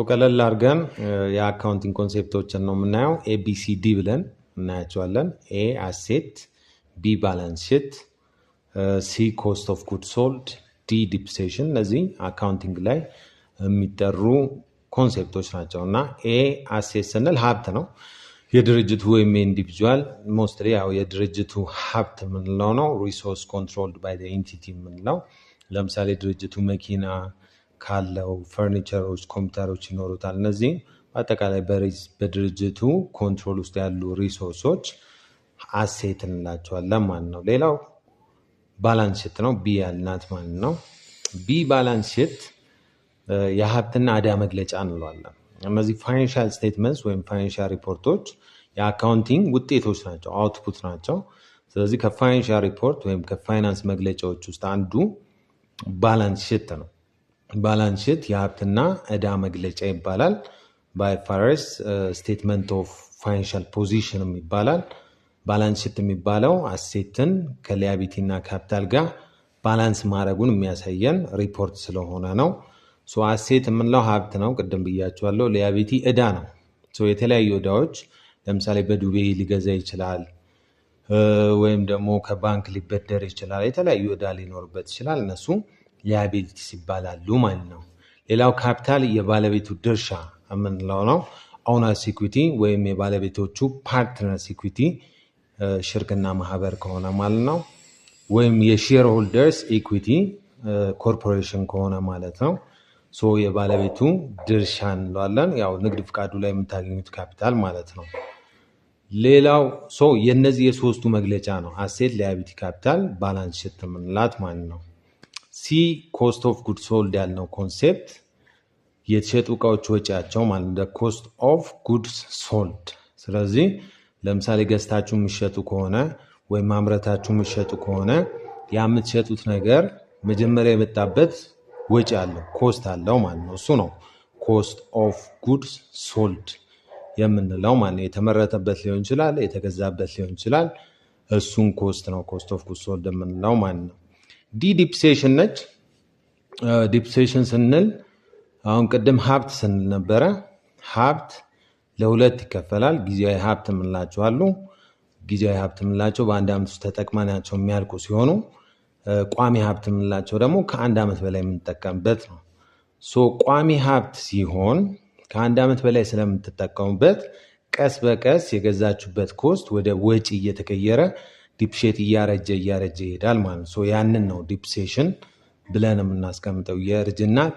ቀለል አድርገን የአካውንቲንግ ኮንሴፕቶችን ነው የምናየው። ኤቢሲዲ ብለን እናያቸዋለን። ኤ አሴት፣ ቢ ባላንስ ሺት፣ ሲ ኮስት ኦፍ ጉድ ሶልድ፣ ዲ ዲፕሬሽን። እነዚህ አካውንቲንግ ላይ የሚጠሩ ኮንሴፕቶች ናቸው እና ኤ አሴት ስንል ሀብት ነው የድርጅቱ ወይም የኢንዲቪጁዋል ሞስትሊ ያው የድርጅቱ ሀብት የምንለው ነው። ሪሶርስ ኮንትሮልድ ባይ ኢንቲቲ የምንለው ለምሳሌ ድርጅቱ መኪና ካለው ፈርኒቸሮች፣ ኮምፒውተሮች ይኖሩታል። እነዚህ በአጠቃላይ በድርጅቱ ኮንትሮል ውስጥ ያሉ ሪሶርሶች አሴት እንላቸዋለን ማለት ነው። ሌላው ባላንስ ሺት ነው፣ ቢ ያልናት ማለት ነው። ቢ ባላንስ ሺት የሀብትና ዕዳ መግለጫ እንለዋለን። እነዚህ ፋይናንሻል ስቴትመንትስ ወይም ፋይናንሻል ሪፖርቶች የአካውንቲንግ ውጤቶች ናቸው፣ አውትፑት ናቸው። ስለዚህ ከፋይናንሻል ሪፖርት ወይም ከፋይናንስ መግለጫዎች ውስጥ አንዱ ባላንስ ሺት ነው። ባላንስ ሺት የሀብትና ዕዳ መግለጫ ይባላል። በአይኤፍአርኤስ ስቴትመንት ኦፍ ፋይናንሻል ፖዚሽን ይባላል። ባላንስ ሺት የሚባለው አሴትን ከሊያቢሊቲ እና ካፒታል ጋር ባላንስ ማድረጉን የሚያሳየን ሪፖርት ስለሆነ ነው። አሴት የምንለው ሀብት ነው፣ ቅድም ብያቸዋለሁ። ሊያቢሊቲ ዕዳ ነው። የተለያዩ ዕዳዎች ለምሳሌ በዱቤ ሊገዛ ይችላል፣ ወይም ደግሞ ከባንክ ሊበደር ይችላል። የተለያዩ ዕዳ ሊኖርበት ይችላል። እነሱ ሊያቢሊቲስ ይባላሉ ማለት ነው። ሌላው ካፒታል የባለቤቱ ድርሻ የምንለው ነው። ኦውነርስ ኢኩዊቲ ወይም የባለቤቶቹ ፓርትነርስ ኢኩዊቲ ሽርክና ማህበር ከሆነ ማለት ነው። ወይም የሼር ሆልደርስ ኢኩዊቲ ኮርፖሬሽን ከሆነ ማለት ነው። የባለቤቱ ድርሻ እንለዋለን። ያው ንግድ ፍቃዱ ላይ የምታገኙት ካፒታል ማለት ነው። ሌላው የነዚህ የሶስቱ መግለጫ ነው። አሴት፣ ሊያቢሊቲ፣ ካፒታል ባላንስ ሺት የምንላት ማለት ነው። ሲ ኮስት ኦፍ ጉድ ሶልድ ያልነው ኮንሴፕት የተሸጡ እቃዎች ወጪያቸው ማለት ነው። ኮስት ኦፍ ጉድስ ሶልድ። ስለዚህ ለምሳሌ ገዝታችሁ የሚሸጡ ከሆነ ወይም ማምረታችሁ የሚሸጡ ከሆነ የምትሸጡት ነገር መጀመሪያ የመጣበት ወጪ አለው፣ ኮስት አለው ማለት ነው። እሱ ነው ኮስት ኦፍ ጉድስ ሶልድ የምንለው ማለት ነው። የተመረተበት ሊሆን ይችላል፣ የተገዛበት ሊሆን ይችላል። እሱን ኮስት ነው ኮስት ኦፍ ጉድስ ሶልድ የምንለው ማለት ነው። ዲ ዲፕሬሽን ነች። ዲፕሬሽን ስንል አሁን ቅድም ሀብት ስንል ነበረ። ሀብት ለሁለት ይከፈላል። ጊዜያዊ ሀብት የምንላቸው አሉ። ጊዜያዊ ሀብት የምንላቸው በአንድ ዓመት ውስጥ ተጠቅመናቸው የሚያልቁ ሲሆኑ ቋሚ ሀብት የምንላቸው ደግሞ ከአንድ ዓመት በላይ የምንጠቀምበት ነው። ቋሚ ሀብት ሲሆን ከአንድ ዓመት በላይ ስለምትጠቀሙበት ቀስ በቀስ የገዛችሁበት ኮስት ወደ ወጪ እየተቀየረ ዲፕሼት እያረጀ ይሄዳል ማለት ነው። ያንን ነው ዲፕሬሽን ብለን የምናስቀምጠው የእርጅና